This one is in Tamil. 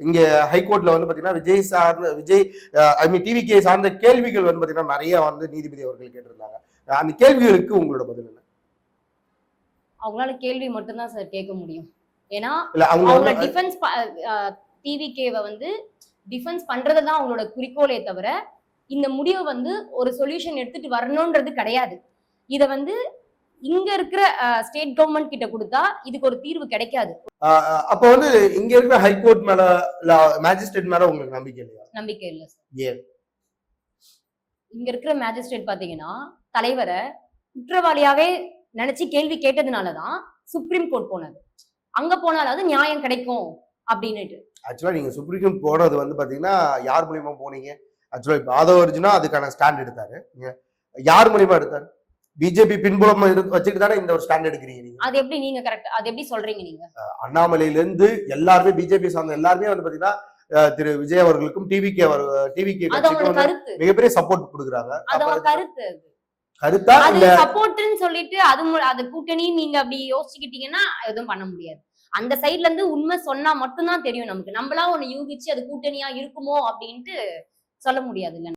இங்க ஹைகோர்ட்ல வந்து பாத்தீங்கன்னா விஜய் ஐ மீன் டிவிகே சார்ந்த கேள்விகள் வந்து பாத்தீங்கன்னா நிறைய வந்து நீதிபதி அவர்கள் கேட்டிருந்தாங்க. அந்த கேள்விகளுக்கு உங்களோட பதில் என்ன? அவங்களால கேள்வி மட்டும்தான் சார் கேட்க முடியும். ஏன்னா இல்ல அவங்க டிஃபென்ஸ் டிவிகேவை வந்து டிஃபென்ஸ் பண்றதுதான் அவங்களோட குறிக்கோளே தவிர இந்த முடிவு வந்து ஒரு சொல்யூஷன் எடுத்துட்டு வரணும்ன்றது கிடையாது. இத வந்து இங்க இருக்கிற ஸ்டேட் கவர்மெண்ட் கிட்ட கொடுத்தா இதுக்கு ஒரு தீர்வு கிடைக்காது. அப்ப வந்து இங்க இருக்கிற ஹைகோர்ட் மேல மேஜிஸ்ட்ரேட் மேல உங்களுக்கு நம்பிக்கை இல்லையா? நம்பிக்கை இல்ல சார். ஏன்? இங்க இருக்கிற மேஜிஸ்ட்ரேட் பாத்தீங்கன்னா தலைவரை குற்றவாளியாவே நினைச்சு கேள்வி கேட்டதுனாலதான் சுப்ரீம் கோர்ட் போனது. அங்க போனாலாவது நியாயம் கிடைக்கும் அப்படின்னுட்டு. ஆக்சுவலா நீங்க சுப்ரீம் போனது வந்து பாத்தீங்கன்னா யார் மூலியமா போனீங்க? ஆக்சுவலா இப்ப ஆதவ அர்ஜுனா அதுக்கான ஸ்டாண்ட் எடுத்தாரு. யார் மூலியமா எடுத்தாரு? பிஜேபி பின்புலம் வச்சுட்டு தானே இந்த ஒரு ஸ்டாண்ட் எடுக்கிறீங்க நீங்க. அது எப்படி நீங்க கரெக்ட்? அது எப்படி சொல்றீங்க நீங்க? அண்ணாமலையில இருந்து எல்லாருமே பிஜேபி சார்ந்த எல்லாருமே வந்து பாத்தீங்கன்னா திரு விஜய் அவர்களுக்கும் டிவிகே மிகப்பெரிய சப்போர்ட் கொடுக்குறாங்க. கருத்தா அது சப்போர்ட்னு சொல்லிட்டு அது கூட்டணி நீங்க அப்படி யோசிச்சுக்கிட்டீங்கன்னா எதுவும் பண்ண முடியாது. அந்த சைட்ல இருந்து உண்மை சொன்னா மட்டும்தான் தெரியும் நமக்கு. நம்மளா ஒண்ணு யூகிச்சு அது கூட்டணியா இருக்குமோ அப்படின்ட்டு சொல்ல முடியாது இல்ல.